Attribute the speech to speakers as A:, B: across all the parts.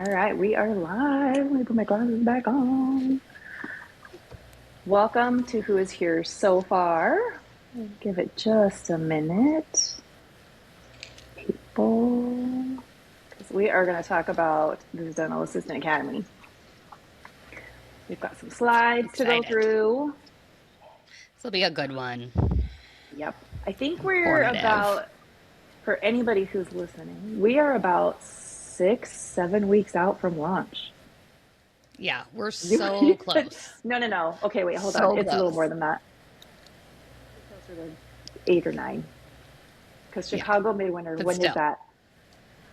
A: All right, we are live. Let me put my glasses back on. Welcome to who is here so far. Give it just a minute. People, because we are going to talk about the Dental Assistant Academy. We've got some slides to go
B: Excited.
A: through.
B: This will be a good one.
A: Yep. I think we're
B: Informative.
A: about, for anybody who's listening, we are about 6, 7 weeks out from launch.
B: Yeah, we're so close.
A: No. Okay, wait, hold on.
B: So
A: It's a little more
B: close.
A: than that. Closer to 8 or 9. Because
B: Yeah,
A: Chicago Midwinter,
B: but
A: when is
B: still,
A: that?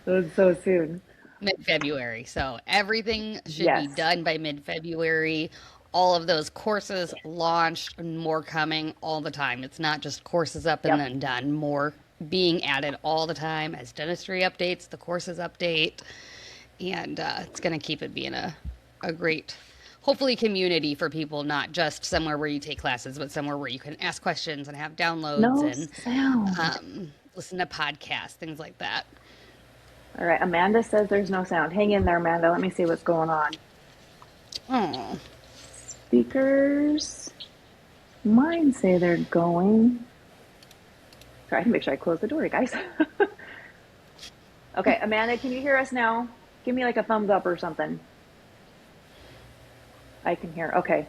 A: That's so soon.
B: mid-February. So everything should be
A: Yes.
B: done by mid-February. All of those courses launched and more coming all the time. It's not just courses up and
A: Yep.
B: then done. More being added all the time as dentistry updates, the courses update, and it's going to keep it being a great, hopefully, community for people, not just somewhere where you take classes, but somewhere where you can ask questions and have downloads
A: No
B: and
A: sound.
B: listen to podcasts, things like that.
A: All right. Amanda says there's no sound. Hang in there, Amanda. Let me see what's going on.
B: Oh,
A: Speakers. Mine say they're going. Sorry, I can make sure I close the door, guys. Okay, Amanda, can you hear us now? Give me like a thumbs up or something. I can hear. Okay.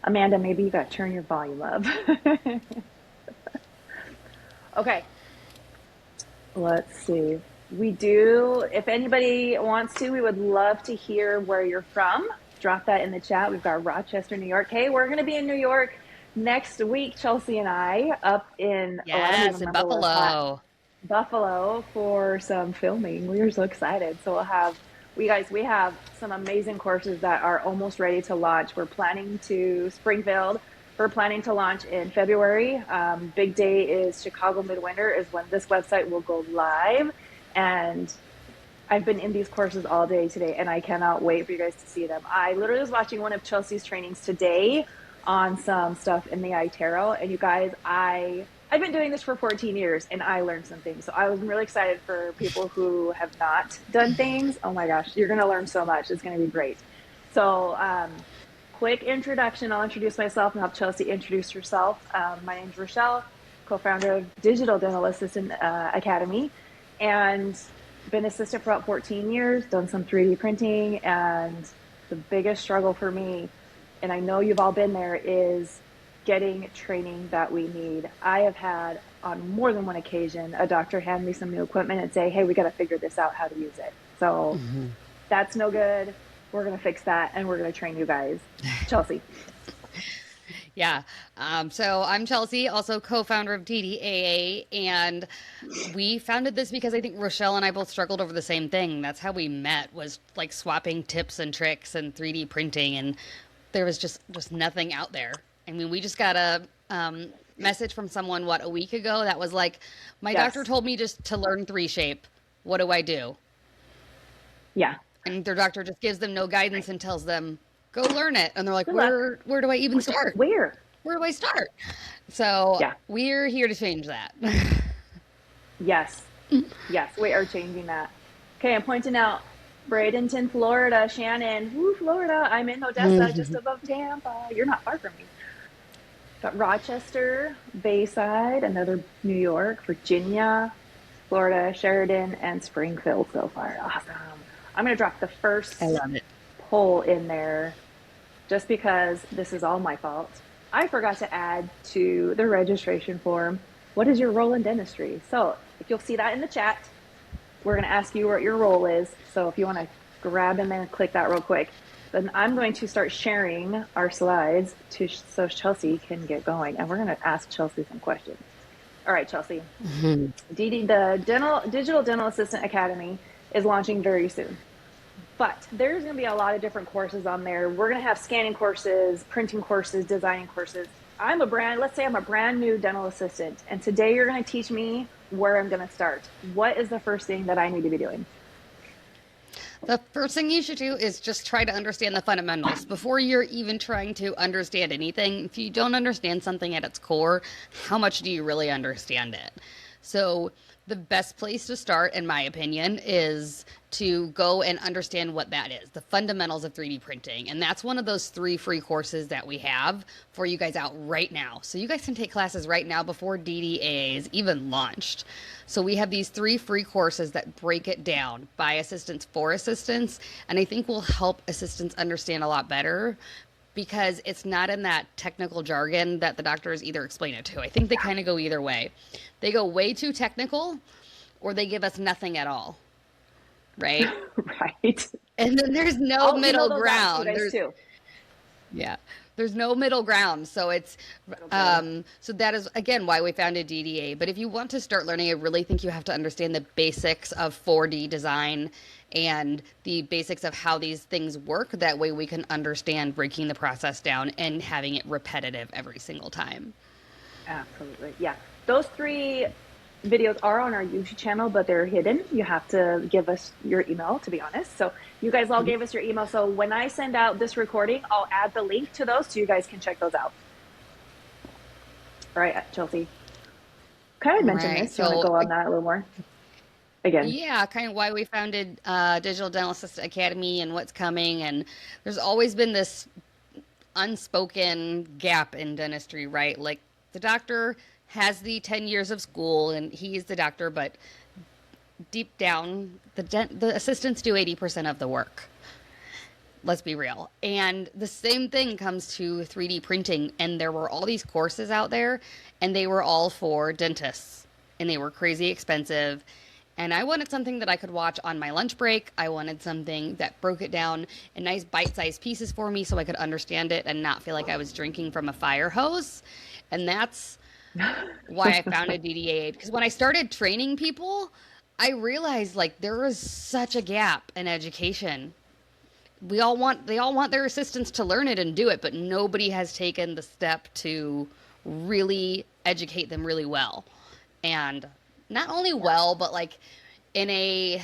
A: Amanda, maybe you got to turn your volume up. Okay. Let's see. We do, if anybody wants to, we would love to hear where you're from. Drop that in the chat. We've got Rochester, New York. Hey, we're going to be in New York next week, Chelsea and I, up in, oh, I don't even
B: yes, in
A: remember where it's at,
B: Buffalo.
A: Buffalo for some filming. We are so excited. So we'll have, we have some amazing courses that are almost ready to launch. We're planning to Springfield. We're planning to launch in February. Big day is Chicago Midwinter is when this website will go live. And I've been in these courses all day today, and I cannot wait for you guys to see them. I literally was watching one of Chelsea's trainings today on some stuff in the iTero, and you guys, I've been doing this for 14 years, and I learned some things. So I was really excited for people who have not done things. Oh my gosh, you're going to learn so much. It's going to be great. So, quick introduction. I'll introduce myself and have Chelsea introduce herself. My name is Rochelle, co-founder of Digital Dental Assistant Academy, and been assistant for about 14 years, done some 3D printing, and the biggest struggle for me, and I know you've all been there, is getting training that we need. I have had on more than one occasion a doctor hand me some new equipment and say, hey, we got to figure this out how to use it. So that's no good. We're going to fix that and we're going to train you guys. Chelsea.
B: Yeah. So I'm Chelsea, also co-founder of DDAA, and we founded this because I think Rochelle and I both struggled over the same thing. That's how we met, was like swapping tips and tricks and 3D printing, and there was just nothing out there. I mean, we just got a message from someone a week ago that was like, my doctor
A: Yes.
B: told me just to learn 3Shape. What do I do?
A: Yeah.
B: And their doctor just gives them no guidance and tells them go learn it, and they're like,
A: Good luck.
B: where do I even start?
A: Where?
B: Where do I start? So
A: Yeah.
B: we're here to change that.
A: Yes. Yes. We are changing that. Okay. I'm pointing out Bradenton, Florida. Shannon. Woo, Florida. I'm in Odessa, just above Tampa. You're not far from me. Got Rochester, Bayside, another New York, Virginia, Florida, Sheridan, and Springfield so far. Awesome. I'm going to drop the
B: I
A: first
B: love it.
A: poll in there just because this is all my fault. I forgot to add to the registration form, what is your role in dentistry? So if you'll see that in the chat, we're going to ask you what your role is. So if you want to grab in there and click that real quick, then I'm going to start sharing our slides so Chelsea can get going. And we're going to ask Chelsea some questions. All right, Chelsea. The Digital Dental Assistant Academy is launching very soon. But there's going to be a lot of different courses on there. We're going to have scanning courses, printing courses, designing courses. Let's say I'm a brand new dental assistant, and today you're going to teach me where I'm going to start. What is the first thing that I need to be doing?
B: The first thing you should do is just try to understand the fundamentals before you're even trying to understand anything. If you don't understand something at its core, how much do you really understand it? So The best place to start, in my opinion, is to go and understand what that is, the fundamentals of 3D printing. And that's one of those 3 free courses that we have for you guys out right now. So you guys can take classes right now before DDA is even launched. So we have these 3 free courses that break it down by assistants for assistants. And I think will help assistants understand a lot better because it's not in that technical jargon that the doctors either explain it to. I think they kind of go either way. They go way too technical or they give us nothing at all, right?
A: Right.
B: And then there's no
A: I'll email
B: middle
A: those out to you
B: ground.
A: guys too.
B: Yeah. There's no middle ground. So it's
A: Okay.
B: so that is again why we founded DDA. But if you want to start learning, I really think you have to understand the basics of 4D design and the basics of how these things work. That way we can understand breaking the process down and having it repetitive every single time.
A: Absolutely. Yeah. Those 3 videos are on our YouTube channel, but they're hidden. You have to give us your email, to be honest. So you guys all gave us your email. So when I send out this recording, I'll add the link to those so you guys can check those out. All right, Chelsea. Kind of
B: All
A: mentioned
B: right.
A: this. Do you want to go on that a little more? Again.
B: Yeah, kind of why we founded Digital Dental Assistant Academy and what's coming. And there's always been this unspoken gap in dentistry, right? Like the doctor has the 10 years of school and he's the doctor, but deep down, the assistants do 80% of the work. Let's be real. And the same thing comes to 3D printing. And there were all these courses out there, and they were all for dentists, and they were crazy expensive. And I wanted something that I could watch on my lunch break. I wanted something that broke it down in nice bite-sized pieces for me so I could understand it and not feel like I was drinking from a fire hose. And that's why I founded DDA. Because when I started training people, I realized like there is such a gap in education. They all want their assistants to learn it and do it, but nobody has taken the step to really educate them really well. And not only well, but like in a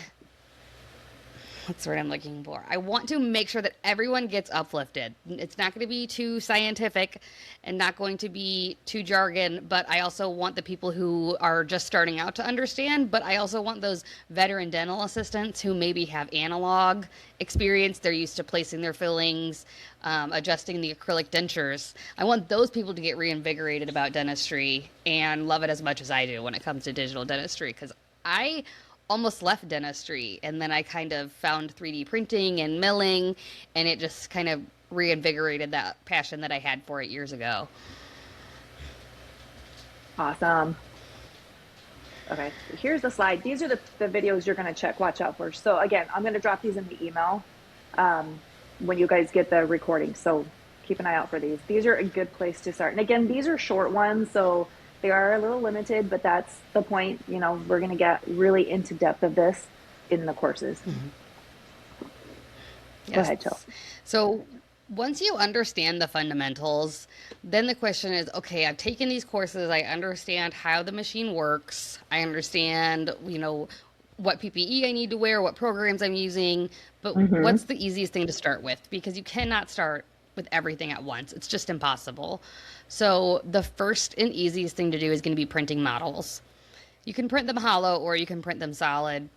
B: what's the word I'm looking for? I want to make sure that everyone gets uplifted. It's not going to be too scientific and not going to be too jargon, but I also want the people who are just starting out to understand, but I also want those veteran dental assistants who maybe have analog experience. They're used to placing their fillings, adjusting the acrylic dentures. I want those people to get reinvigorated about dentistry and love it as much as I do when it comes to digital dentistry, because I almost left dentistry and then I kind of found 3D printing and milling, and it just kind of reinvigorated that passion that I had for it years ago.
A: Awesome. Okay, here's the slide. These are the videos you're going to watch out for. So again, I'm going to drop these in the email when you guys get the recording. So keep an eye out for these. These are a good place to start. And again, these are short ones, so they are a little limited, but that's the point. You know, we're going to get really into depth of this in the courses. Go
B: Yes.
A: ahead, Jill.
B: So once you understand the fundamentals, then the question is, okay, I've taken these courses. I understand how the machine works. I understand, what PPE I need to wear, what programs I'm using, but what's the easiest thing to start with? Because you cannot start with everything at once. It's just impossible. So the first and easiest thing to do is going to be printing models. You can print them hollow or you can print them solid.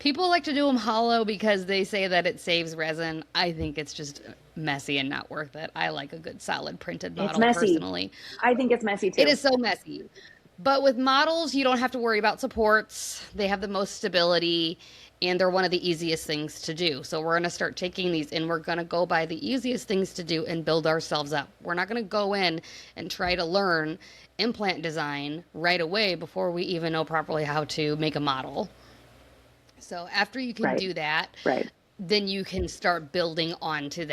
B: People like to do them hollow because they say that it saves resin. I think it's just messy and not worth it. I like a good solid printed
A: It's
B: model
A: messy.
B: personally.
A: I think it's messy
B: It
A: too.
B: is so messy. But with models, you don't have to worry about supports. They have the most stability, and they're one of the easiest things to do. So we're going to start taking these, and we're going to go by the easiest things to do and build ourselves up. We're not going to go in and try to learn implant design right away before we even know properly how to make a model. So after you can
A: Right.
B: do that,
A: Right.
B: then you can start building onto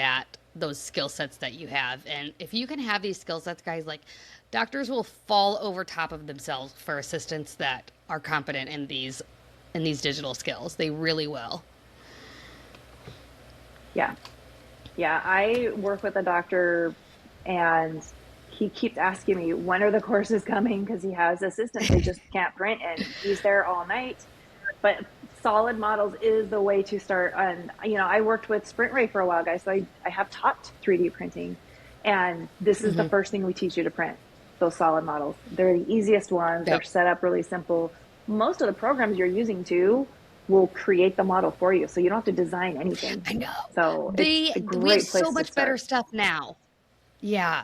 B: those skill sets that you have. And if you can have these skill sets, guys, like doctors will fall over top of themselves for assistants that are competent in these digital skills. They really will.
A: Yeah. Yeah. I work with a doctor and he keeps asking me, when are the courses coming? Because he has assistants. They just can't print and he's there all night. But solid models is the way to start. And, I worked with Sprint Ray for a while, guys. So I have taught 3D printing. And this is the first thing we teach you to print, those solid models. They're the easiest ones.
B: Yep.
A: They're set up really simple. most of the programs you're using too will create the model for you. So you don't have to design anything.
B: I know.
A: So it's a
B: We have
A: great
B: so
A: place to
B: much better
A: start.
B: stuff now. Yeah.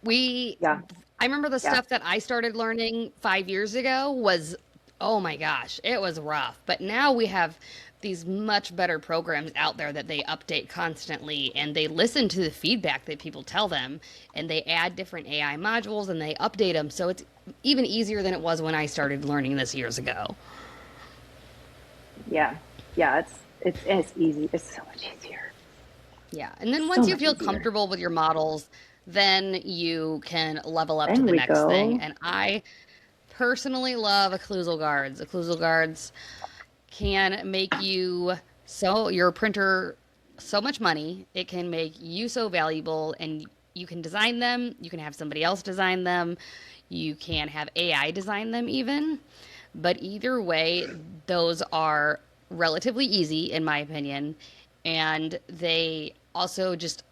B: We
A: Yeah.
B: I remember the
A: Yeah.
B: stuff that I started learning 5 years ago was, oh my gosh, it was rough. But now we have these much better programs out there that they update constantly, and they listen to the feedback that people tell them, and they add different AI modules and they update them. So it's even easier than it was when I started learning this years ago.
A: Yeah. Yeah. It's easy. It's so much easier.
B: Yeah. And then
A: So
B: once you
A: much
B: feel
A: easier.
B: comfortable with your models, then you can level up to
A: Then
B: the
A: we
B: next thing.
A: go.
B: And I personally love occlusal guards. Occlusal guards can make your printer so much money. It can make you so valuable, and you can design them. You can have somebody else design them. You can have AI design them even. But either way, those are relatively easy in my opinion, and they also just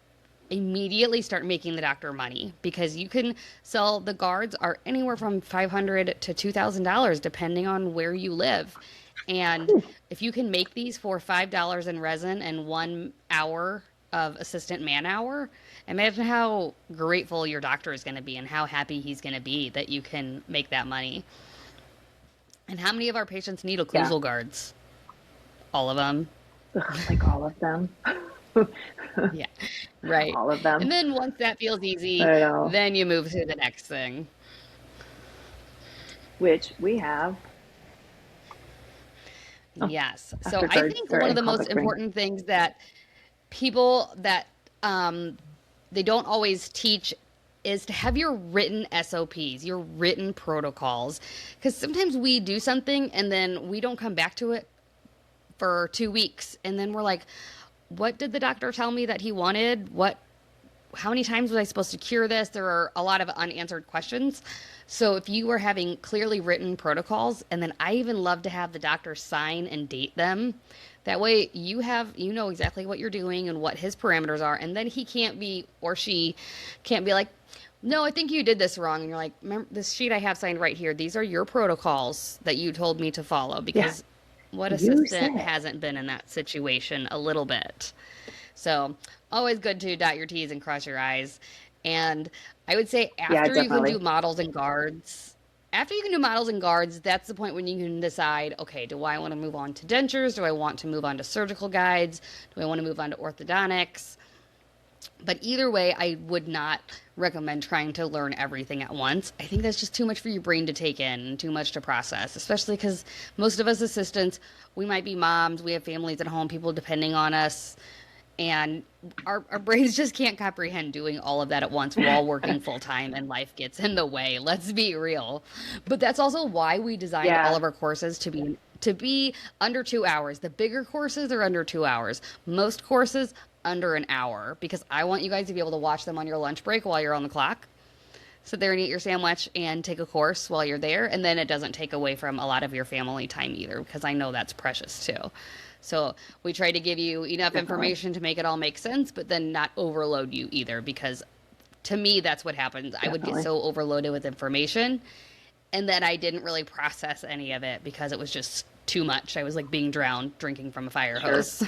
B: immediately start making the doctor money because you can sell the guards are anywhere from $500 to $2,000 depending on where you live. And if you can make these for $5 in resin and 1 hour of assistant man hour, imagine how grateful your doctor is going to be and how happy he's going to be that you can make that money. And how many of our patients need
A: Yeah.
B: occlusal guards? All of them.
A: Ugh, like all of them.
B: Yeah, right.
A: All of them.
B: And then once that feels easy,
A: I know.
B: then you move to the next thing.
A: Which we have. Oh,
B: Yes. So I
A: Afterguard.
B: think one of
A: Sorry,
B: the most
A: contact frame.
B: important things that people that they don't always teach is to have your written SOPs, your written protocols. Because sometimes we do something and then we don't come back to it for 2 weeks. And then we're like, what did the doctor tell me that he wanted? How many times was I supposed to cure this? There are a lot of unanswered questions. So if you are having clearly written protocols, and then I even love to have the doctor sign and date them. That way you know exactly what you're doing and what his parameters are. And then he can't be, or she can't be like, no, I think you did this wrong. And you're like, remember this sheet I have signed right here. These are your protocols that you told me to follow,
A: Yeah.
B: because what
A: You
B: assistant
A: said.
B: hasn't been in that situation a little bit? So always good to dot your T's and cross your I's. And I would say
A: Yeah,
B: after you can do
A: definitely.
B: models and guards, that's the point when you can decide, okay, do I want to move on to dentures? Do I want to move on to surgical guides? Do I want to move on to orthodontics? But either way, I would not recommend trying to learn everything at once. I think that's just too much for your brain to take in and too much to process, especially because most of us assistants, we might be moms, we have families at home, people depending on us, and our brains just can't comprehend doing all of that at once while working full time and life gets in the way. Let's be real. But that's also why we designed all
A: Yeah,
B: of our courses to be under 2 hours. The bigger courses are under 2 hours. Most courses under an hour, because I want you guys to be able to watch them on your lunch break while you're on the clock. Sit there and eat your sandwich and take a course while you're there, and then it doesn't take away from a lot of your family time either, because I know that's precious too. So we try to give you enough
A: definitely.
B: information to make it all make sense, but then not overload you either, because to me that's what happens. I would get
A: Definitely.
B: so overloaded with information, and then I didn't really process any of it because it was just too much. I was like being drowned drinking from a fire
A: Sure.
B: hose.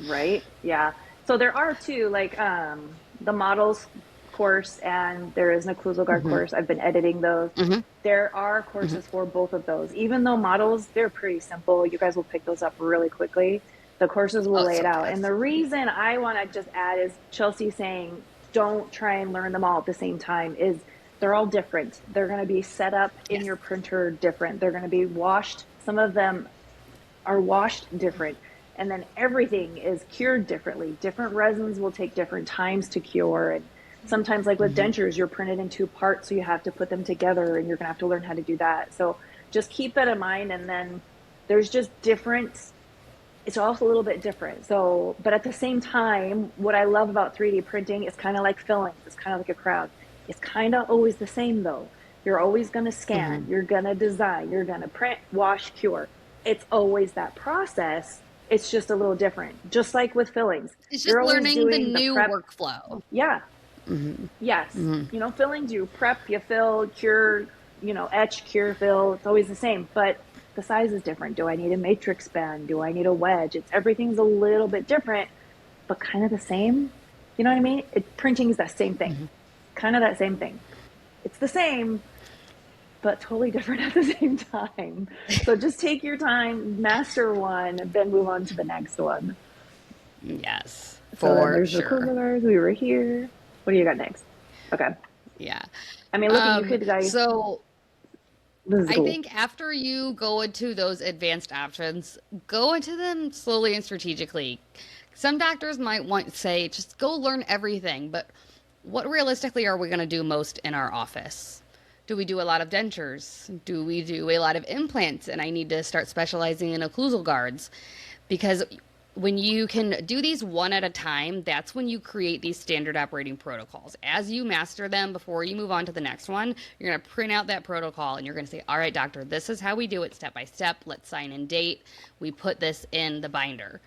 A: Right? Yeah. So there are two, like the models course and there is an occlusal guard
B: Hmm.
A: course. I've been editing those.
B: Hmm.
A: There are
B: Hmm.
A: courses for both of those. Even though models, they're pretty simple. You guys will pick those up really quickly. The courses will
B: Oh,
A: lay
B: it's
A: it
B: so
A: out. And the
B: fast.
A: reason I want to just add is Chelsea saying don't try and learn them all at the same time is they're all different. They're going to be set up in
B: Yes.
A: your printer different. They're going to be washed. Some of them are washed different. And then everything is cured differently. Different resins will take different times to cure. And sometimes, like with
B: Hmm.
A: dentures, you're printed in two parts, so you have to put them together and you're going to have to learn how to do that. So just keep that in mind. And then there's just different, it's also a little bit different. So, but at the same time, what I love about 3D printing is kind of like fillings, it's kind of like a crowd. It's kind of always the same though. You're always going to scan,
B: Hmm.
A: you're going to design, you're going to print, wash, cure. It's always that process. It's just a little different. Just like with fillings,
B: It's just
A: you're always
B: learning the
A: doing the
B: new
A: prep.
B: workflow.
A: Yeah.
B: Hmm.
A: Yes.
B: Hmm.
A: Fillings, you prep, you fill, cure. etch, cure, fill. It's always the same, but the size is different. Do I need a matrix bend? Do I need a wedge? Everything's a little bit different, but kind of the same. You know what I mean? Printing is that same thing, kind of that same thing. It's the same, but totally different at the same time. So just take your time, master one, then move on to the next one.
B: Yes,
A: So then
B: for
A: there's the
B: sure.
A: quiver. We were here. What do you got next? Okay.
B: Yeah.
A: I mean, look at you could guys.
B: So
A: This is
B: I
A: cool.
B: think after you go into those advanced options, go into them slowly and strategically. Some doctors might want to say, just go learn everything, but what realistically are we going to do most in our office? Do we do a lot of dentures? Do we do a lot of implants? And I need to start specializing in occlusal guards because when you can do these one at a time, that's when you create these standard operating protocols. As you master them before you move on to the next one, you're going to print out that protocol and you're going to say, all right, doctor, this is how we do it step by step. Let's sign and date. We put this in the binder.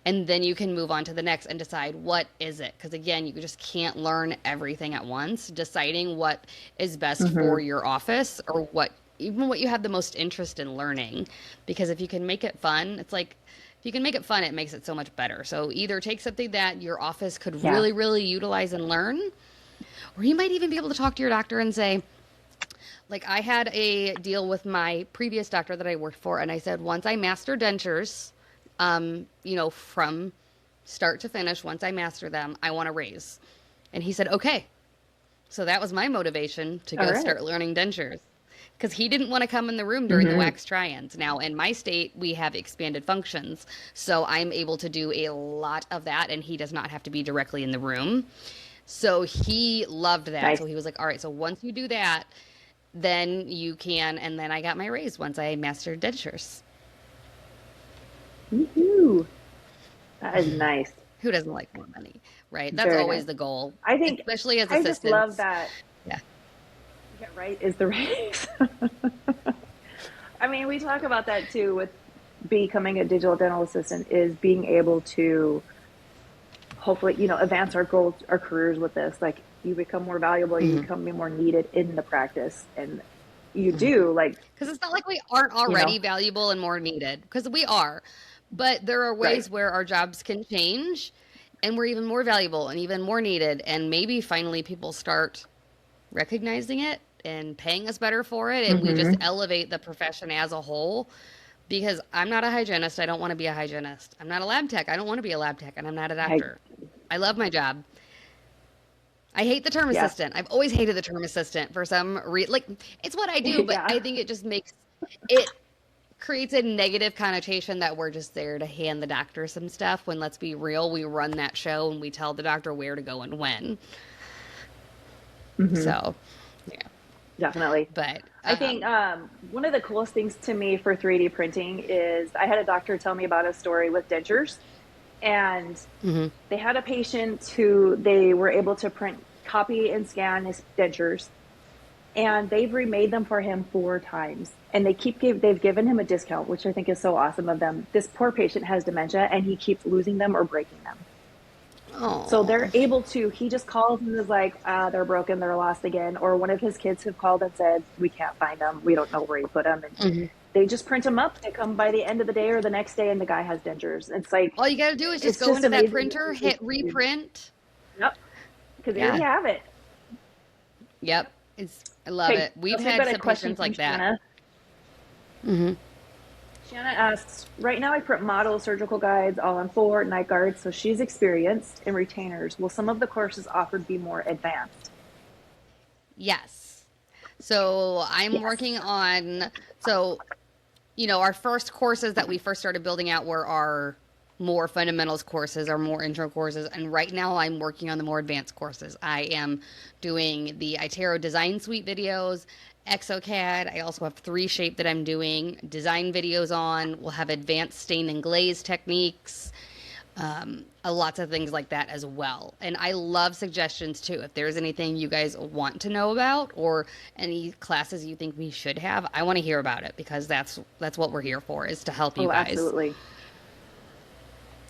B: And then you can move on to the next and decide what is it. Because again, you just can't learn everything at once. Deciding what is best for
A: Mm-hmm.
B: your office or even what you have the most interest in learning. Because if you can make it fun, it's like if you can make it fun, it makes it so much better. So either take something that your office could
A: Yeah.
B: really, really utilize and learn, or you might even be able to talk to your doctor and say, like I had a deal with my previous doctor that I worked for, and I said, once I master dentures, from start to finish, once I master them, I want to raise. And he said, okay. So that was my motivation to
A: All
B: go
A: right.
B: start learning dentures because he didn't want to come in the room during the
A: Mm-hmm.
B: wax try-ins. Now, in my state, we have expanded functions, so I'm able to do a lot of that, and he does not have to be directly in the room. So he loved that.
A: Nice.
B: So he was like, all right, so once you do that, then you can. And then I got my raise once I mastered dentures.
A: Woohoo. That is nice.
B: Who doesn't like more money, right? That's
A: Very nice.
B: always the goal,
A: I think
B: especially as
A: I just love
B: assistants.
A: that.
B: Yeah.
A: Yeah, right is the race. I mean, we talk about that too with becoming a digital dental assistant is being able to hopefully, advance our goals, our careers with this. Like you become more valuable, you
B: Mm-hmm.
A: become more needed in the practice. And you
B: Mm-hmm.
A: do like,
B: Because it's not like we aren't
A: you know,
B: already valuable and more needed, because we are. But there are
A: right.
B: ways where our jobs can change and we're even more valuable and even more needed. And maybe finally people start recognizing it and paying us better for it. And we just
A: Mm-hmm.
B: elevate the profession as a whole. Because I'm not a hygienist. I don't want to be a hygienist. I'm not a lab tech. I don't want to be a lab tech. And I'm not a
A: I,
B: doctor. I love my job. I hate the term
A: yeah.
B: assistant. I've always hated the term assistant for some like it's what I do, but
A: Yeah.
B: I think it just makes it creates a negative connotation that we're just there to hand the doctor some stuff when let's be real, we run that show and we tell the doctor where to go and when.
A: Mm-hmm.
B: So, yeah.
A: Definitely.
B: But
A: I think one of the coolest things to me for 3D printing is I had a doctor tell me about a story with dentures, and
B: mhm.
A: they had a patient who they were able to print, copy, and scan his dentures, and they've remade them for him 4 times. And they've given him a discount, which I think is so awesome of them. This poor patient has dementia, and he keeps losing them or breaking them. So they're
B: Oh.
A: able to, he just calls and is like, they're broken, they're lost again. Or one of his kids have called and said, we can't find them. We don't know where you put them. And
B: Mhm.
A: they just print them up. They come by the end of the day or the next day and the guy has dentures. It's like,
B: All you got to do is just
A: it's
B: go
A: just
B: into that
A: amazing.
B: printer, hit reprint.
A: Yep. Because there you
B: Yeah.
A: have it.
B: Yep. I love
A: Okay.
B: it. We've
A: So we've
B: had
A: got a
B: some
A: question
B: patients
A: from
B: like that.
A: Shanna.
B: Mhm.
A: Shanna asks, right now I print model surgical guides all on 4 night guards. So she's experienced in retainers. Will some of the courses offered be more advanced?
B: Yes. So I'm
A: Yes.
B: working on, so, our first courses that we first started building out were our more fundamentals courses, our more intro courses. And right now I'm working on the more advanced courses. I am doing the Itero design suite videos, exocad. I also have 3Shape that I'm doing design videos on. We'll have advanced stain and glaze techniques, lots of things like that as well. And I love suggestions too. If there's anything you guys want to know about or any classes you think we should have, I want to hear about it because that's what we're here for, is to help you
A: Oh,
B: guys.
A: absolutely.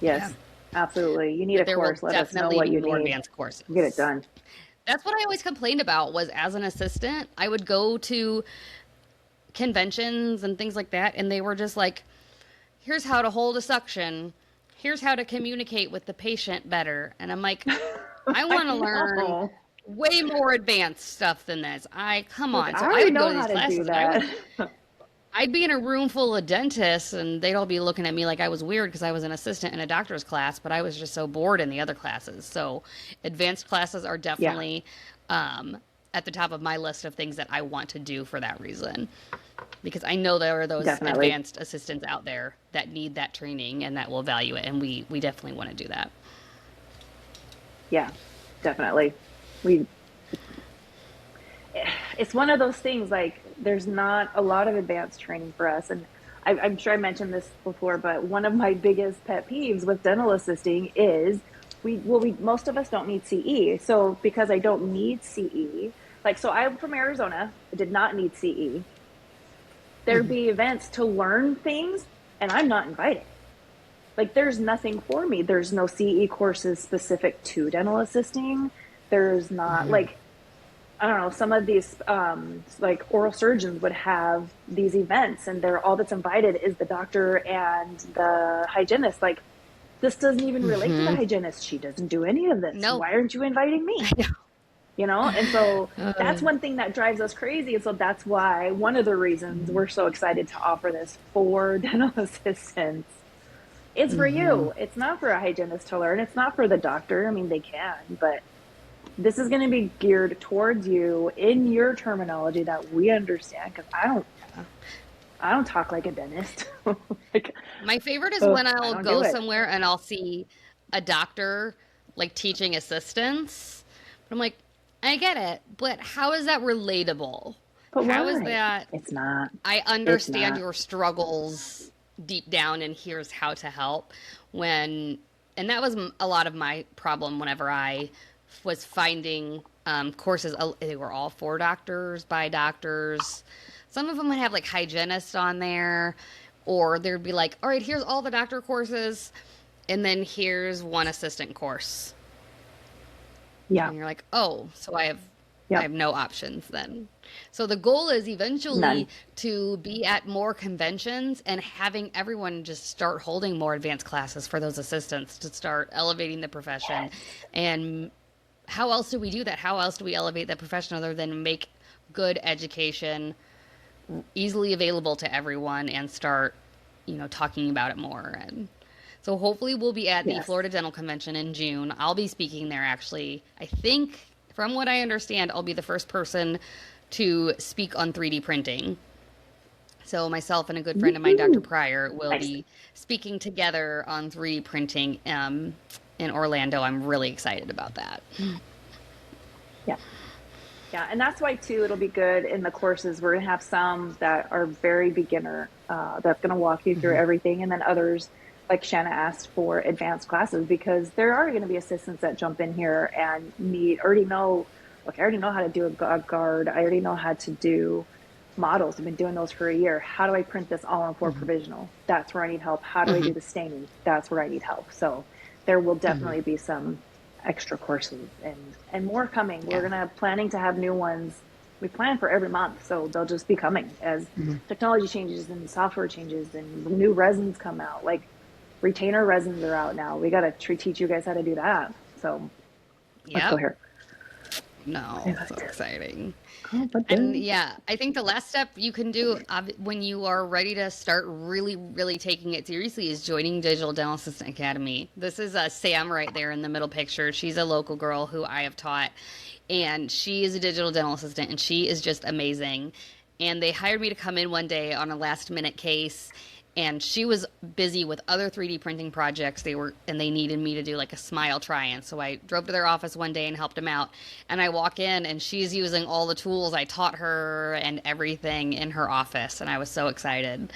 B: Yeah.
A: Yes, absolutely. You need
B: But
A: a
B: there will
A: course. Let us know
B: definitely
A: what
B: be
A: you
B: more
A: need.
B: advanced
A: We'll get it
B: courses.
A: done.
B: That's what I always complained about was as an assistant, I would go to conventions and things like that, and they were just like, here's how to hold a suction. Here's how to communicate with the patient better. And I'm like, I
A: I
B: want to learn
A: know.
B: way more advanced stuff than this. Come
A: Like,
B: on.
A: I
B: So I
A: already
B: would go
A: know
B: to
A: how
B: these
A: to do
B: classes and
A: that.
B: I'd be in a room full of dentists and they'd all be looking at me like I was weird because I was an assistant in a doctor's class, but I was just so bored in the other classes. So advanced classes are
A: Yeah,
B: definitely um, at the top of my list of things that I want to do for that reason. Because I know there are those
A: definitely.
B: advanced assistants out there that need that training and that will value it. And we definitely want to do that.
A: Yeah, definitely. We it's one of those things like there's not a lot of advanced training for us, and I'm sure I mentioned this before, but one of my biggest pet peeves with dental assisting is we most of us don't need CE. So because I don't need CE, like so I'm from Arizona, I did not need CE. There'd be events to learn things, and I'm not invited. Like there's nothing for me. There's no CE courses specific to dental assisting. There's not like I don't know, some of these like oral surgeons would have these events and they're all that's invited is the doctor and the hygienist. Like this doesn't even relate to the hygienist. She doesn't do any of this.
B: No,
A: Why aren't you inviting
B: I
A: me? You know? And so that's
B: know.
A: one thing that drives us crazy. And so that's why one of the reasons we're so excited to offer this for dental assistants. It's for you. It's not for a hygienist to learn. It's not for the doctor. I mean, they can, but this is going to be geared towards you in your terminology that we understand because I don't talk like a dentist. Like,
B: My favorite is when
A: I
B: I'll
A: don't do
B: go
A: it.
B: somewhere and I'll see a doctor like teaching assistants. But I'm like, I get it, but how is that relatable?
A: But
B: How is
A: why?
B: that
A: It's not.
B: I
A: It's
B: understand
A: not.
B: your struggles deep down and here's how to help when and that was a lot of my problem whenever I was finding courses they were all for doctors by doctors. Some of them would have like hygienists on there or there'd be like, all right, here's all the doctor courses and then here's one assistant course
A: Yeah.
B: and you're like, oh, so I
A: Yep.
B: have no options then. So the goal is
A: None.
B: eventually to be at more conventions and having everyone just start holding more advanced classes for those assistants to start elevating the profession.
A: Yes.
B: And how else do we do that? How else do we elevate that profession other than make good education easily available to everyone and start, talking about it more and so hopefully we'll be at the
A: Yes.
B: Florida Dental Convention in June. I'll be speaking there actually. I think from what I understand, I'll be the first person to speak on 3D printing. So myself and a good friend of mine, Dr.
A: Woohoo.
B: Pryor, will
A: Nice.
B: be speaking together on 3D printing in Orlando. I'm really excited about that.
A: Yeah. Yeah. And that's why, too, it'll be good in the courses. We're going to have some that are very beginner, that's going to walk you through everything. And then others, like Shanna asked for advanced classes, because there are going to be assistants that jump in here and already know, look, I already know how to do a guard. I already know how to do models. I've been doing those for a year. How do I print this all on four provisional? That's where I need help. How do I do the staining? That's where I need help. So there will definitely be some extra courses and more coming. We're
B: Yeah.
A: gonna planning to have new ones. We plan for every month, so they'll just be coming as technology changes and software changes and new resins come out. Like retainer resins are out now. We gotta teach you guys how to do that. So let's go
B: Yep.
A: here.
B: No, so exciting.
A: Oh, but
B: And
A: then
B: yeah, I think the last step you can do when you are ready to start really, really taking it seriously is joining Digital Dental Assistant Academy. This is Sam right there in the middle picture. She's a local girl who I have taught, and she is a digital dental assistant, and she is just amazing. And they hired me to come in one day on a last minute case, and she was busy with other 3D printing projects they needed me to do like a smile try-in. So I drove to their office one day and helped them out. And I walk in and she's using all the tools I taught her and everything in her office, and I was so excited.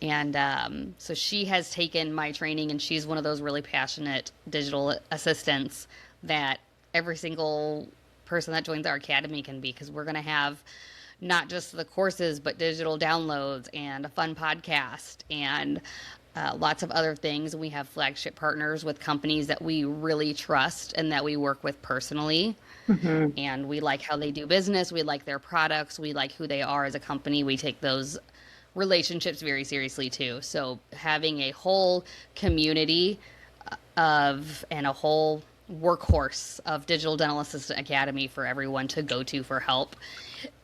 B: And so she has taken my training, and she's one of those really passionate digital assistants that every single person that joins our academy can be, because we're going to have not just the courses, but digital downloads and a fun podcast and lots of other things. We have flagship partners with companies that we really trust and that we work with personally.
A: Hmm.
B: And we like how they do business. We like their products. We like who they are as a company. We take those relationships very seriously too. So having a whole community of and a whole workhorse of Digital Dental Assistant Academy for everyone to go to for help.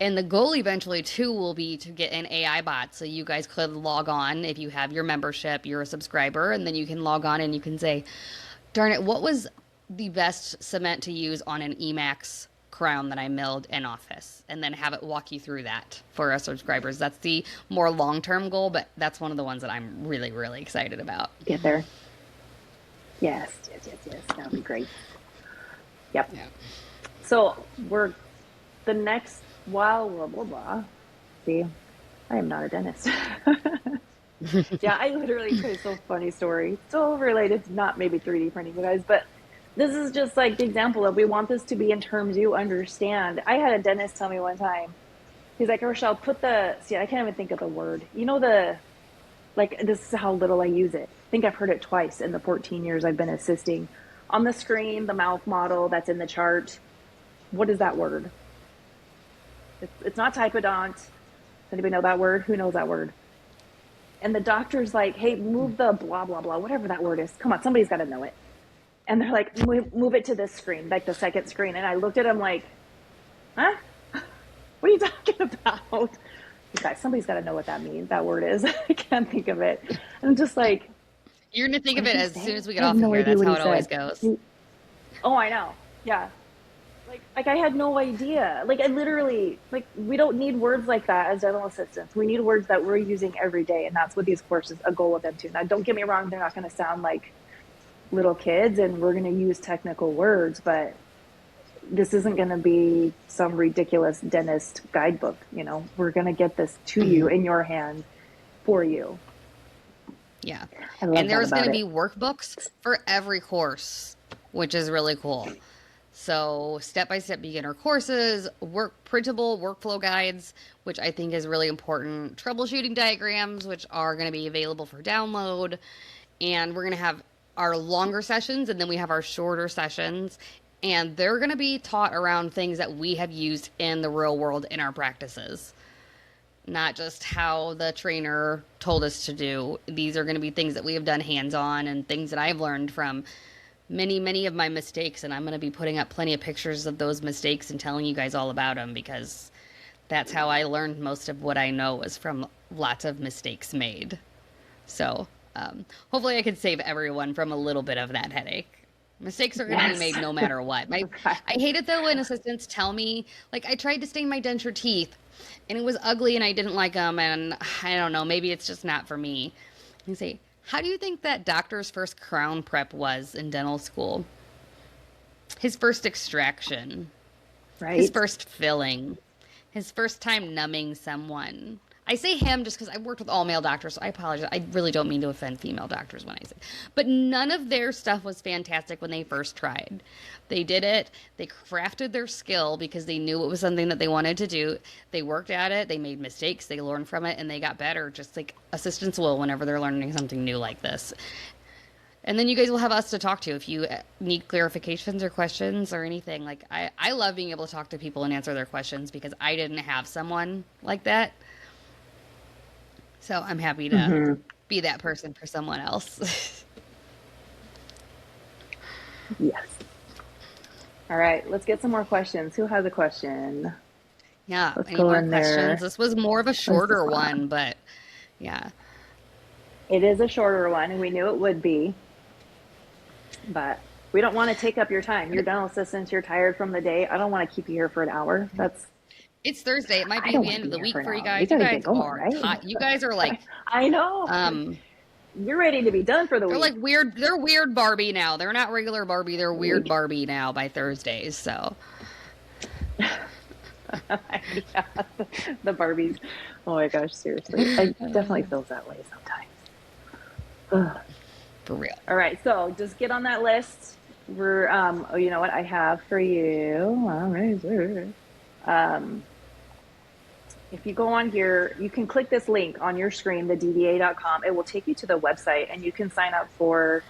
B: And the goal eventually too will be to get an AI bot so you guys could log on if you have your membership, you're a subscriber, and then you can log on and you can say, darn it, what was the best cement to use on an Emax crown that I milled in office, and then have it walk you through that for our subscribers. That's the more long-term goal, but that's one of the ones that I'm really, really excited about.
A: Get there. Yes, yes, yes, yes. That would be great. Yep.
B: Yeah.
A: So we're the next while blah blah blah. See, I am not a dentist. Yeah, I literally tell you so funny story. So related to not maybe 3D printing, you guys, but this is just like the example of we want this to be in terms you understand. I had a dentist tell me one time, he's like, Rochelle, put the see, I can't even think of the word. You know the like this is how little I use it. I think I've heard it twice in the 14 years I've been assisting. On the screen, the mouth model that's in the chart. What is that word? It's not typodont. Does anybody know that word? Who knows that word? And the doctor's like, hey, move the blah, blah, blah, whatever that word is. Come on, somebody's got to know it. And they're like, move it to this screen, like the second screen. And I looked at him like, huh? What are you talking about? You guys, somebody's got to know what that means, that word is. I can't think of it. And I'm just like,
B: You're going to think
A: what
B: of
A: did
B: it
A: he
B: as
A: say?
B: soon as we
A: I
B: get
A: have
B: off of
A: no
B: here.
A: idea
B: That's
A: what
B: how
A: he
B: it always
A: said.
B: goes.
A: Oh, I know. Yeah. Like I had no idea. Like I literally like we don't need words like that as dental assistants. We need words that we're using every day, and that's what these courses a goal of them too. Now, don't get me wrong; they're not going to sound like little kids, and we're going to use technical words, but this isn't going to be some ridiculous dentist guidebook. You know, we're going to get this to you
B: Hmm.
A: in your hand for you.
B: Yeah.
A: I
B: And
A: love that
B: there's going
A: about
B: to
A: it.
B: be workbooks for every course, which is really cool. So, step by step beginner courses, printable workflow guides, which I think is really important, troubleshooting diagrams, which are going to be available for download. And we're going to have our longer sessions and then we have our shorter sessions. And they're going to be taught around things that we have used in the real world in our practices, not just how the trainer told us to do. These are going to be things that we have done hands on and things that I've learned from many, many of my mistakes. And I'm going to be putting up plenty of pictures of those mistakes and telling you guys all about them because that's how I learned most of what I know was from lots of mistakes made. So hopefully I can save everyone from a little bit of that headache. Mistakes are going to be
A: Yes.
B: made no matter what. I hate it though when assistants tell me, like, I tried to stain my denture teeth and it was ugly and I didn't like them. And I don't know, maybe it's just not for me. You say, how do you think that doctor's first crown prep was in dental school? His first extraction, his
A: Right.
B: first filling, his first time numbing someone. I say him just because I've worked with all male doctors, so I apologize. I really don't mean to offend female doctors when I say, but none of their stuff was fantastic when they first tried. They did it. They crafted their skill because they knew it was something that they wanted to do. They worked at it. They made mistakes. They learned from it, and they got better, just like assistants will whenever they're learning something new like this. And then you guys will have us to talk to if you need clarifications or questions or anything. Like, I love being able to talk to people and answer their questions because I didn't have someone like that. So I'm happy to
A: Hmm.
B: be that person for someone else.
A: Yes. All right. Let's get some more questions. Who has a question?
B: Yeah.
A: Let's
B: Any
A: go
B: more
A: in
B: questions?
A: there.
B: This was more of a
A: What is this
B: shorter
A: one?
B: one, but yeah.
A: It is a shorter one, and we knew it would be, but we don't want to take up your time. Your dental assistants, you're tired from the day. I don't want to keep you here for an hour. That's,
B: It's Thursday. It might
A: I
B: be
A: don't
B: the
A: want to
B: end of
A: be
B: the
A: here for
B: week
A: an
B: for you
A: hour. We
B: guys. You
A: got to get
B: guys
A: going,
B: are
A: right?
B: tight. You guys are like,
A: I know.
B: um,
A: You're ready to be done for the
B: they're like
A: week.
B: weird. They're weird Barbie now. They're not regular Barbie. They're
A: The
B: weird
A: week.
B: Barbie now by Thursdays. So
A: Yeah, the Barbies. Oh my gosh, seriously. I definitely feels that way sometimes.
B: for real.
A: All right, so just get on that list. We're oh, you know what I have for you? All right, sir. Um if you go on here, you can click this link on your screen, the DDA.com. It will take you to the website and you can sign up for,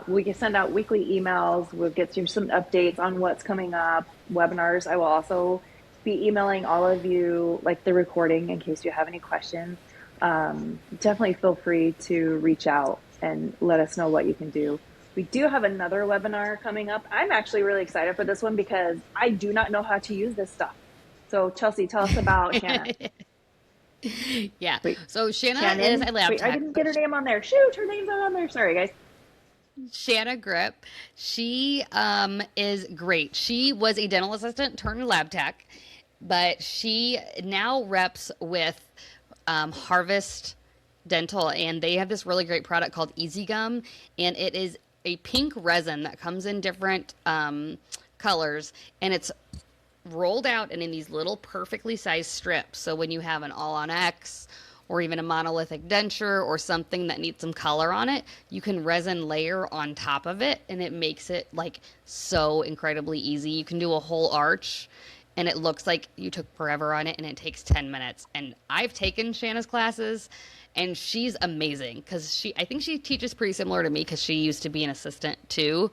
A: we can send out weekly emails. We'll get you some updates on what's coming up, webinars. I will also be emailing all of you like the recording in case you have any questions. Definitely feel free to reach out and let us know what you can do. We do have another webinar coming up. I'm actually really excited for this one because I do not know how to use this stuff. So Chelsea, tell us about Shanna.
B: Yeah.
A: Wait,
B: So Shanna is
A: Shannon.
B: a lab
A: Wait, I
B: tech,
A: didn't get
B: but
A: her name on there. Shoot, her name's not on there. Sorry, guys.
B: Shanna Grip. She is great. She was a dental assistant turned lab tech, but she now reps with Harvest Dental, and they have this really great product called Easy Gum, and it is a pink resin that comes in different colors, and it's rolled out and in these little perfectly sized strips. So when you have an all on X or even a monolithic denture or something that needs some color on it, you can resin layer on top of it and it makes it like so incredibly easy. You can do a whole arch and it looks like you took forever on it and it takes 10 minutes. And I've taken Shanna's classes and she's amazing because I think she teaches pretty similar to me because she used to be an assistant too.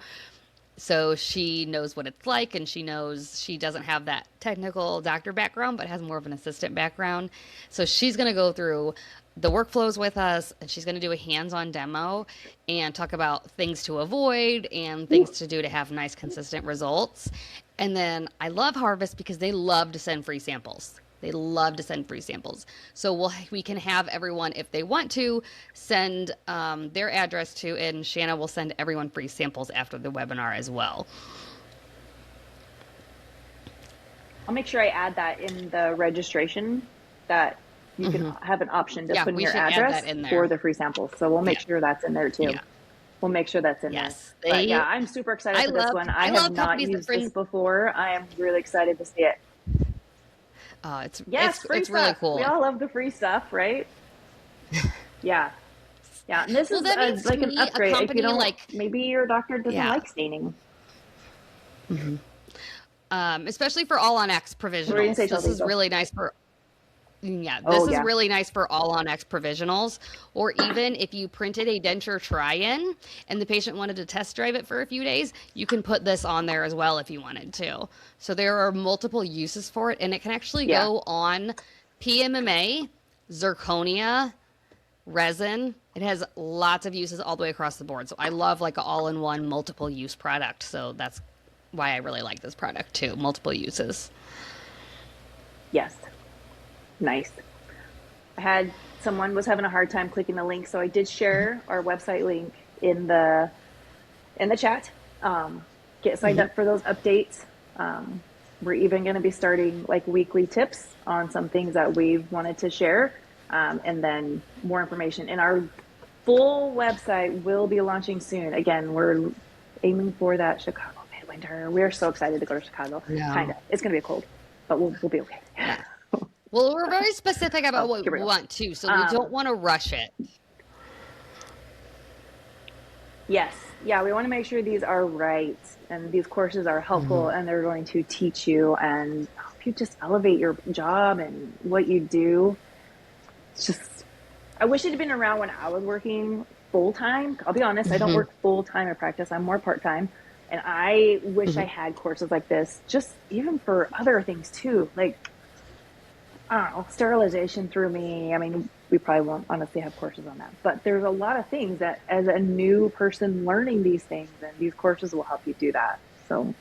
B: So she knows what it's like, and she knows she doesn't have that technical doctor background, but has more of an assistant background. So she's going to go through the workflows with us, and she's going to do a hands-on demo and talk about things to avoid and things to do to have nice, consistent results. And then I love Harvest because they love to send free samples. They love to send free samples. So we can have everyone, if they want to, send their address to, and Shanna will send everyone free samples after the webinar as well.
A: I'll make sure I add that in the registration that you can have an option to
B: Yeah,
A: put in
B: we
A: your
B: should add
A: address
B: that in
A: for
B: there.
A: the free samples. So we'll make
B: Yeah,
A: sure that's in there too.
B: yeah,
A: We'll make sure that's in there.
B: yes.
A: But yeah, I'm super excited for this one. I
B: I
A: have
B: love
A: not
B: companies that
A: used this
B: bring.
A: before. I am really excited to see it.
B: It's
A: Yes, free
B: it's really
A: stuff. We
B: cool.
A: all love the free stuff, right? Yeah. Yeah. And this
B: Well,
A: is
B: that means to
A: like an
B: me, a
A: upgrade. If you
B: company
A: don't,
B: like
A: maybe your doctor doesn't
B: yeah,
A: like staining.
B: especially for all on X
A: What were you going to say,
B: provisionals. This
A: Chelsea?
B: is
A: Go.
B: really nice for. Yeah,
A: Oh,
B: this is
A: yeah.
B: really nice for all on X provisionals, or even if you printed a denture try-in and the patient wanted to test drive it for a few days, you can put this on there as well if you wanted to. So there are multiple uses for it, and it can actually
A: Yeah.
B: go on PMMA, zirconia, resin. It has lots of uses all the way across the board. So I love like an all-in-one multiple use product. So that's why I really like this product too, multiple uses.
A: Yes. Nice. I had someone was having a hard time clicking the link, so I did share our website link in the chat. Get signed up for those updates. We're even going to be starting like weekly tips on some things that we've wanted to share, and then more information. And our full website will be launching soon. Again, we're aiming for that Chicago midwinter. We're so excited to go to Chicago.
B: Yeah.
A: Kind of. It's going to be cold, but we'll be okay.
B: Yeah. Well, we're very specific about
A: Oh,
B: what
A: here we
B: we
A: go.
B: want to, so we
A: Um,
B: don't want to rush it.
A: Yes. Yeah, we want to make sure these are right and these courses are helpful and they're going to teach you and help you just elevate your job and what you do. It's just, I wish it had been around when I was working full time. I'll be honest, I don't work full time in practice, I'm more part time. And I wish I had courses like this, just even for other things too. Like, I don't know, sterilization threw me. I mean, we probably won't honestly have courses on that, but there's a lot of things that as a new person learning these things, and these courses will help you do that. So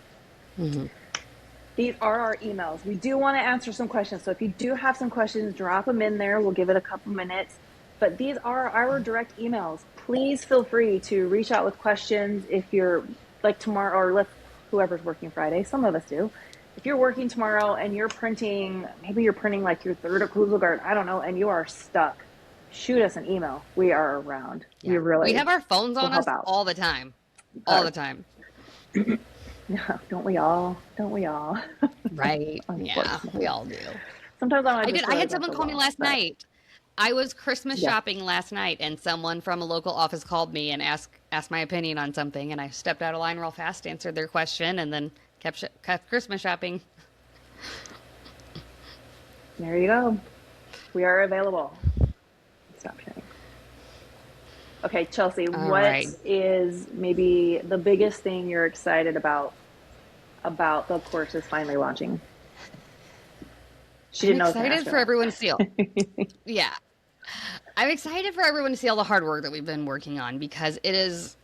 A: these are our emails. We do want to answer some questions. So if you do have some questions, drop them in there. We'll give it a couple minutes, but these are our direct emails. Please feel free to reach out with questions. If you're like tomorrow, or whoever's working Friday, some of us do. If you're working tomorrow and you're printing, maybe you're printing like your third occlusal guard, I don't know, and you are stuck, shoot us an email. We are around. We
B: Yeah. We
A: really
B: have our phones
A: will
B: on
A: help
B: us
A: out.
B: all the time. All the time.
A: Don't we all? Don't we all?
B: Right. Yeah, we
A: Unfortunately.
B: all do.
A: Sometimes I want to just
B: I
A: throw it
B: had
A: against
B: someone
A: the
B: call me
A: wall,
B: last
A: but
B: night. I was Christmas
A: yeah.
B: shopping last night, and someone from a local office called me and asked my opinion on something, and I stepped out of line real fast, answered their question, and then kept Christmas shopping.
A: There you go. We are available. Stop sharing. Okay, Chelsea,
B: All
A: what
B: right.
A: is maybe the biggest thing you're excited about the courses finally launching? She
B: I'm
A: didn't know I was going to ask
B: excited
A: her
B: for everyone to see all,
A: that.
B: yeah. I'm excited for everyone to see all the hard work that we've been working on because it is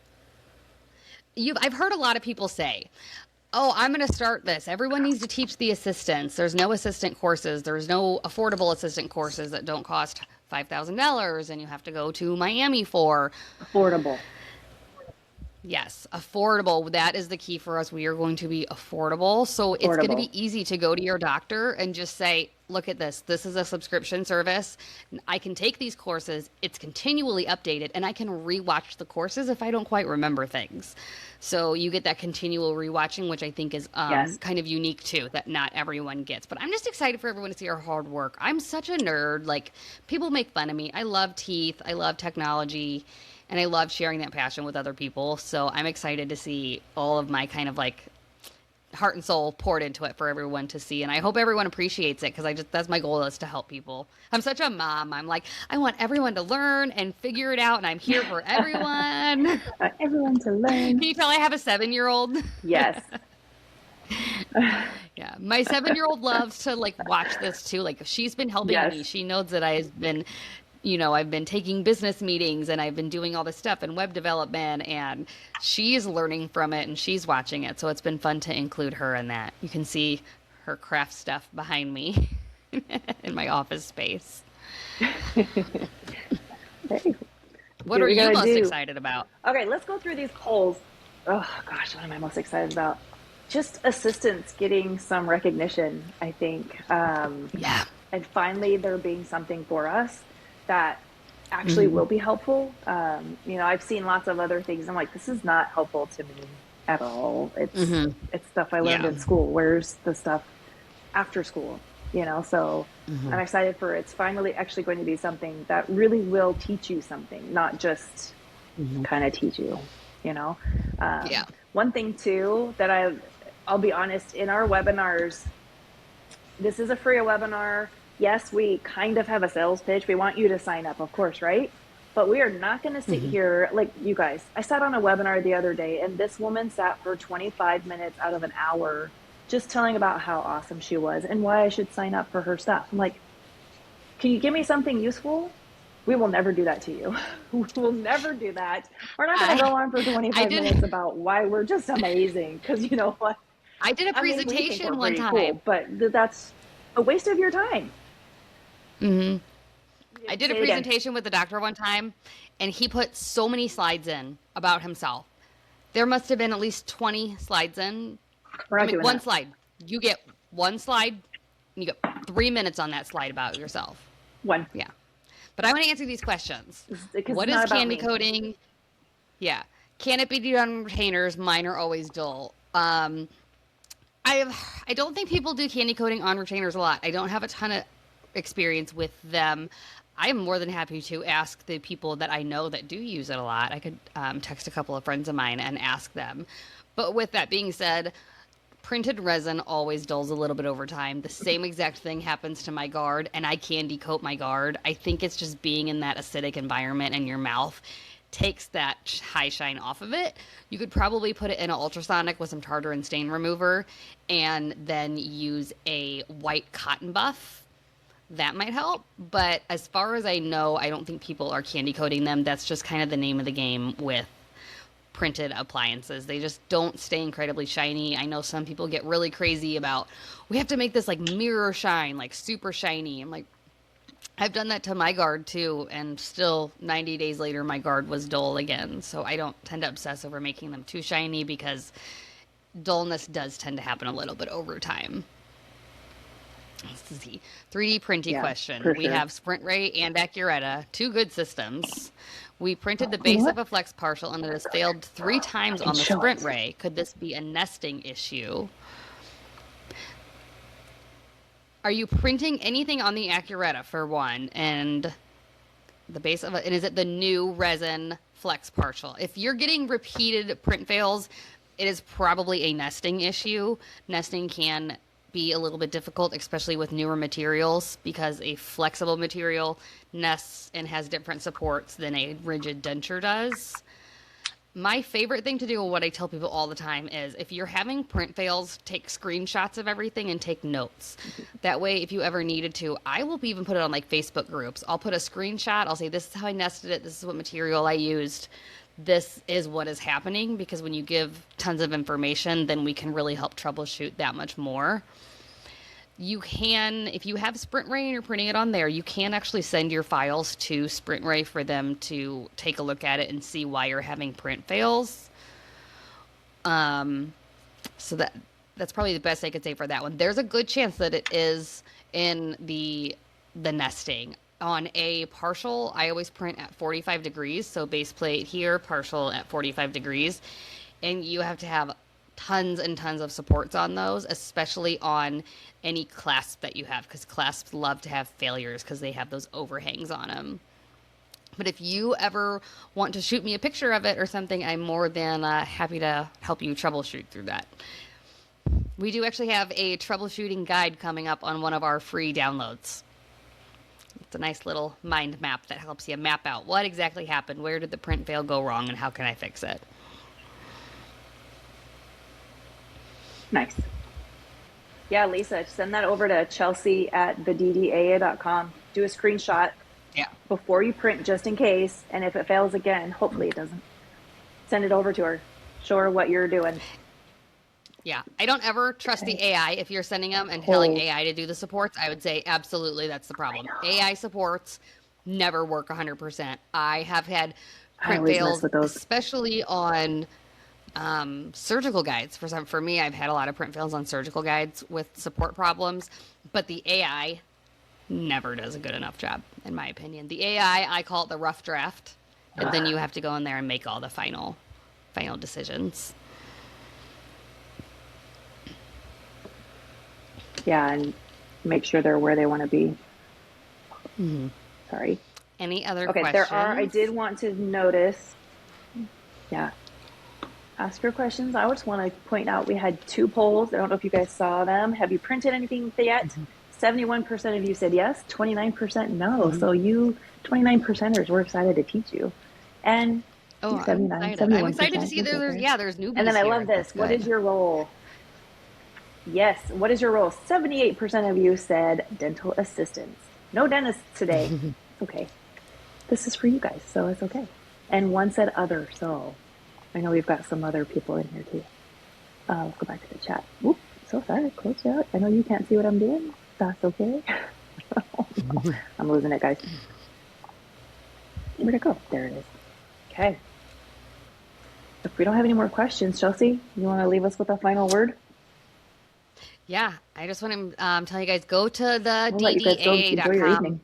B: I've heard a lot of people say, "Oh, I'm going to start this. Everyone needs to teach the assistants. There's no assistant courses. There's no affordable assistant courses that don't cost $5,000 and you have to go to Miami for."
A: Affordable.
B: Yes, affordable. That is the key for us. We are going to be affordable. So it's going to
A: Affordable.
B: be easy to go to your doctor and just say, look at this. This is a subscription service. I can take these courses. It's continually updated, and I can rewatch the courses if I don't quite remember things. So you get that continual rewatching, which I think is
A: Yes.
B: kind of unique too, that not everyone gets. But I'm just excited for everyone to see our hard work. I'm such a nerd. Like, people make fun of me. I love teeth, I love technology, and I love sharing that passion with other people. So I'm excited to see all of my kind of like heart and soul poured into it for everyone to see. And I hope everyone appreciates it because that's my goal is to help people. I'm such a mom. I'm like, I want everyone to learn and figure it out. And I'm here for everyone. Can
A: Everyone to learn.
B: you tell I have a 7-year-old?
A: Yes.
B: Yeah, my 7-year-old loves to like watch this too. Like, she's been helping
A: Yes.
B: me. She knows that I've been, I've been taking business meetings and I've been doing all this stuff and web development, and she's learning from it and she's watching it. So it's been fun to include her in that. You can see her craft stuff behind me in my office space.
A: Hey,
B: What
A: do what
B: are
A: we
B: you
A: gotta
B: most
A: do.
B: excited about?
A: Okay, let's go through these polls. Oh gosh, what am I most excited about? Just assistants getting some recognition, I think.
B: Yeah.
A: And finally, there being something for us that actually
B: Mm-hmm.
A: will be helpful. I've seen lots of other things. I'm like, this is not helpful to me at all.
B: Mm-hmm.
A: It's stuff I learned
B: Yeah.
A: in school. Where's the stuff after school? So
B: Mm-hmm.
A: I'm excited for it's finally actually going to be something that really will teach you something, not just
B: Mm-hmm.
A: kind of teach you. You know,
B: Yeah.
A: one thing too that I'll be honest, in our webinars, this is a free webinar. Yes, we kind of have a sales pitch. We want you to sign up, of course, right? But we are not going to sit
B: Mm-hmm.
A: here like you guys. I sat on a webinar the other day, and this woman sat for 25 minutes out of an hour just telling about how awesome she was and why I should sign up for her stuff. I'm like, can you give me something useful? We will never do that to you. We will never do that. We're not going to
B: I
A: go on for
B: I
A: 25 minutes
B: did
A: about why we're just amazing. Because you know what?
B: I did a
A: I mean, we think we're
B: presentation one
A: pretty
B: time.
A: cool, but that's a waste of your time.
B: Mm-hmm. I did a
A: Say it again.
B: presentation with the doctor one time, and he put so many slides in about himself. There must have been at least 20 slides in.
A: We're
B: I
A: not
B: mean,
A: doing
B: one
A: that.
B: slide. You get one slide, and you get 3 minutes on that slide about yourself.
A: One.
B: Yeah. But I want to answer these questions.
A: Because it's
B: What is
A: not about
B: candy
A: me.
B: coating? Yeah. Can it be done on retainers? Mine are always dull. I don't think people do candy coating on retainers a lot. I don't have a ton of experience with them. I'm more than happy to ask the people that I know that do use it a lot. I could text a couple of friends of mine and ask them. But with that being said, printed resin always dulls a little bit over time. The same exact thing happens to my guard, and I candy coat my guard. I think it's just being in that acidic environment in your mouth takes that high shine off of it. You could probably put it in an ultrasonic with some tartar and stain remover and then use a white cotton buff. That might help. But as far as I know, I don't think people are candy coating them. That's just kind of the name of the game with printed appliances. They just don't stay incredibly shiny. I know some people get really crazy about, we have to make this like mirror shine, like super shiny. I'm like, I've done that to my guard too, and still 90 days later, my guard was dull again. So I don't tend to obsess over making them too shiny because dullness does tend to happen a little bit over time. Let's see. 3D printing
A: Yeah,
B: question.
A: for
B: We
A: sure.
B: have Sprint Ray and Accuretta, two good systems. We printed the base of
A: What?
B: a flex partial and it has failed 3 times
A: I can
B: on the
A: show
B: Sprint
A: it.
B: Ray. Could this be a nesting issue? Are you printing anything on the Accuretta for one? And the base of it, and is it the new resin flex partial? If you're getting repeated print fails, it is probably a nesting issue. Nesting can be a little bit difficult, especially with newer materials, because a flexible material nests and has different supports than a rigid denture does. My favorite thing to do, what I tell people all the time, is if you're having print fails, take screenshots of everything and take notes. That way, if you ever needed to, I will even put it on like Facebook groups. I'll put a screenshot. I'll say, this is how I nested it. This is what material I used. This is what is happening. Because when you give tons of information, then we can really help troubleshoot that much more. You can, if you have SprintRay and you're printing it on there, you can actually send your files to SprintRay for them to take a look at it and see why you're having print fails. So that's probably the best I could say for that one. There's a good chance that it is in the nesting. On a partial, I always print at 45 degrees, so base plate here, partial at 45 degrees. And you have to have tons and tons of supports on those, especially on any clasp that you have, because clasps love to have failures because they have those overhangs on them. But if you ever want to shoot me a picture of it or something, I'm more than happy to help you troubleshoot through that. We do actually have a troubleshooting guide coming up on one of our free downloads. It's a nice little mind map that helps you map out what exactly happened, where did the print fail go wrong, and how can I fix it.
A: Nice. Yeah, Lisa, send that over to Chelsea at theddaa.com. Do a screenshot before you print just in case. And if it fails again, hopefully it doesn't, send it over to her. Show her what you're doing.
B: Yeah, I don't ever trust the AI. If you're sending them and telling AI to do the supports, I would say absolutely that's the problem. AI supports never work 100%. I have had print fails, especially on surgical guides. For me, I've had a lot of print fails on surgical guides with support problems, but the AI never does a good enough job, in my opinion. The I call it the rough draft, and then you have to go in there and make all the final decisions.
A: Yeah, and make sure they're where they want to be.
B: Mm-hmm.
A: Sorry.
B: Any other questions?
A: Okay, I did want to notice. Yeah. Ask your questions. I just want to point out we had 2 polls. I don't know if you guys saw them. Have you printed anything yet? Mm-hmm. 71% of you said yes, 29% no. Mm-hmm. So you 29%ers, we're excited to teach you. And 79, 71%.
B: I'm excited to see there's newbies.
A: And then I love this. What is your role? Yes. What is your role? 78% of you said dental assistants. No dentists today. Okay. This is for you guys, so it's okay. And 1 said other, so I know we've got some other people in here too. Let's go back to the chat. Oops, so sorry, close it out. I know you can't see what I'm doing. That's okay. I'm losing it, guys. Where'd it go? There it is. Okay. If we don't have any more questions, Chelsea, you want to leave us with a final word?
B: Yeah, I just want to tell you guys, go to the ddaa.com.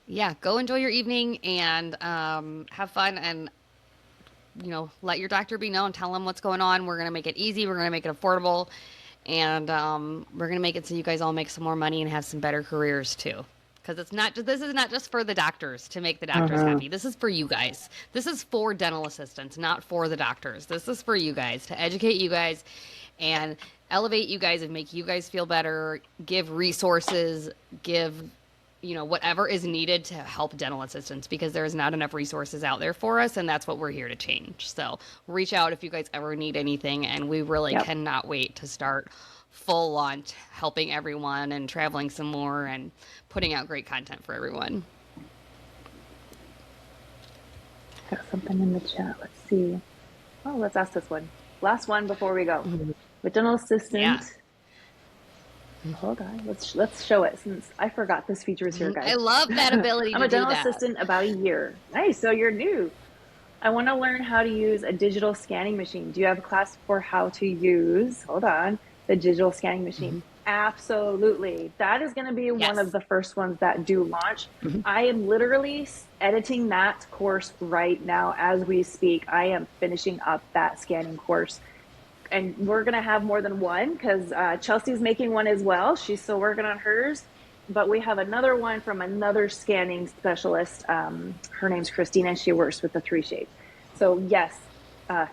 B: Yeah, go enjoy your evening and have fun and, let your doctor be known. Tell them what's going on. We're going to make it easy. We're going to make it affordable. And we're going to make it so you guys all make some more money and have some better careers too. Because this is not just for the doctors to make the doctors happy. This is for you guys. This is for dental assistants, not for the doctors. This is for you guys, to educate you guys and elevate you guys and make you guys feel better, give resources, give whatever is needed to help dental assistants, because there's not enough resources out there for us, and that's what we're here to change. So reach out if you guys ever need anything, and we really cannot wait to start full launch helping everyone and traveling some more and putting out great content for everyone.
A: Got something in the chat. Let's see. Oh, let's ask this one. Last one before we go. With dental assistant. Yeah. Hold on. Let's show it, since I forgot this feature is here, guys.
B: I love that ability to do that.
A: I'm a dental assistant about a year. Nice. So you're new. I want to learn how to use a digital scanning machine. Do you have a class for how to use, the digital scanning machine? Absolutely. That is going to be one of the first ones that do launch. I am literally editing that course right now as we speak. I am finishing up that scanning course. And we're going to have more than one, because Chelsea's making one as well. She's still working on hers. But we have another one from another scanning specialist. Her name's Christina, and she works with the 3Shape. So yes,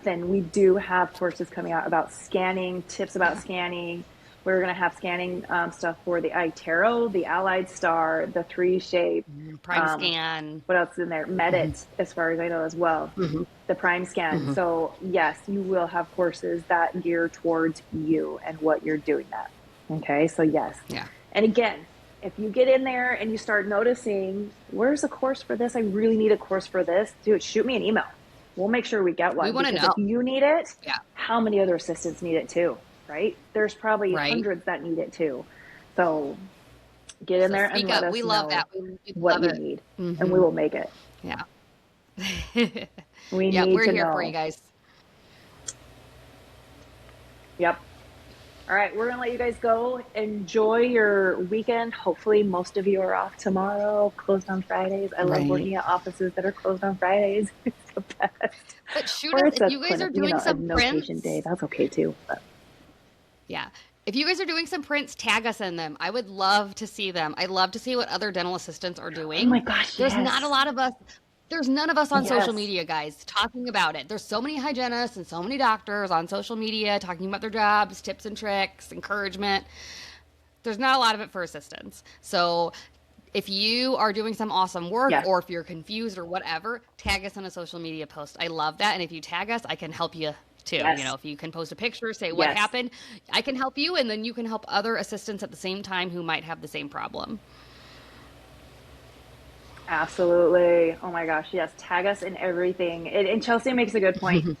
A: Finn, we do have courses coming out about scanning, tips about scanning, We're going to have scanning stuff for the iTero, the Allied Star, the 3Shape.
B: Prime scan.
A: What else is in there? Medit, as far as I know, as well. The Prime Scan. So yes, you will have courses that gear towards you and what you're doing that. Okay, so yes.
B: Yeah.
A: And again, if you get in there and you start noticing, where's a course for this? I really need a course for this. Dude, shoot me an email. We'll make sure we get
B: We
A: one,
B: want to
A: because
B: know.
A: if you need it,
B: Yeah.
A: how many other assistants need it too, right? There's probably
B: Right.
A: hundreds that need it too. So get in
B: So
A: there and
B: speak
A: let
B: up.
A: us
B: We love
A: know
B: that. We
A: what
B: love
A: you
B: it.
A: need, and we will make it.
B: Yeah.
A: We
B: Yeah,
A: need
B: we're
A: to
B: here for you
A: know.
B: guys.
A: Yep. All right, we're gonna let you guys go. Enjoy your weekend. Hopefully, most of you are off tomorrow. Closed on Fridays. I love
B: Right.
A: working at offices that are closed on Fridays. It's the best.
B: But shoot
A: Or
B: us
A: it's
B: if
A: a
B: you guys are
A: clinic,
B: doing
A: a
B: some
A: no patient day.
B: prints.
A: That's okay too. But
B: Yeah. If you guys are doing some prints, tag us in them. I would love to see them. I love to see what other dental assistants are
A: oh my
B: doing.
A: gosh,
B: There's not a
A: yes,
B: lot of us. There's none of us on social
A: yes,
B: media, guys, talking about it. There's so many hygienists and so many doctors on social media talking about their jobs, tips and tricks, encouragement. There's not a lot of it for assistants. So if you are doing some awesome work
A: yes,
B: or if you're confused or whatever, tag us in a social media post. I love that. And if you tag us, I can help you too. You know,
A: yes,
B: if you can post a picture, say what
A: yes.
B: happened, I can help you. And then you can help other assistants at the same time who might have the same problem.
A: Absolutely. Oh my gosh, yes. Tag us in everything. And Chelsea makes a good point.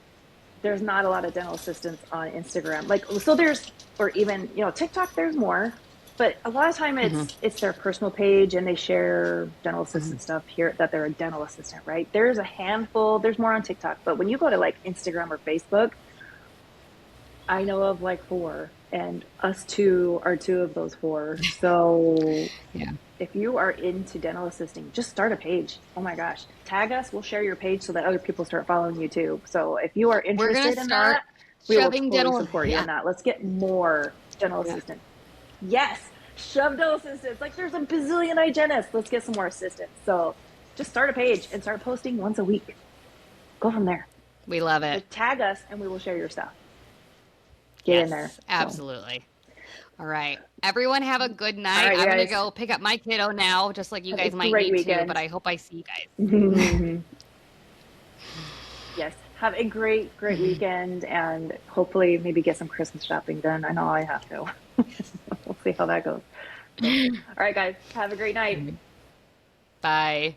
A: There's not a lot of dental assistants on Instagram. Like, so there's, or even, TikTok, there's more, but a lot of time it's their personal page and they share dental assistant stuff here that they're a dental assistant, right? There's a handful, there's more on TikTok, but when you go to like Instagram or Facebook, I know of like four, and us two are two of those four. So
B: Yeah.
A: if you are into dental assisting, just start a page. Oh my gosh. Tag us. We'll share your page so that other people start following you too. So if you are
B: We're going
A: interested
B: to
A: in
B: start
A: that, we will
B: shoving
A: totally
B: dental.
A: support you in
B: Yeah.
A: that. Let's get more dental
B: Yeah.
A: assistants. Yes. Shove dental assistants. Like there's a bazillion hygienists. Let's get some more assistants. So just start a page and start posting once a week. Go from there.
B: We love it.
A: But tag us and we will share your stuff. Get in there.
B: Yes,
A: So,
B: absolutely. All right. Everyone have a good
A: all
B: night.
A: right, you
B: I'm going to
A: guys
B: go pick up my kiddo now, just like you
A: have a
B: guys might
A: great
B: need to, but
A: weekend.
B: I hope I see you guys.
A: Yes. Have a great, great weekend and hopefully maybe get some Christmas shopping done. I know I have to. We'll see how that goes. So, all right, guys. Have a great night.
B: Bye.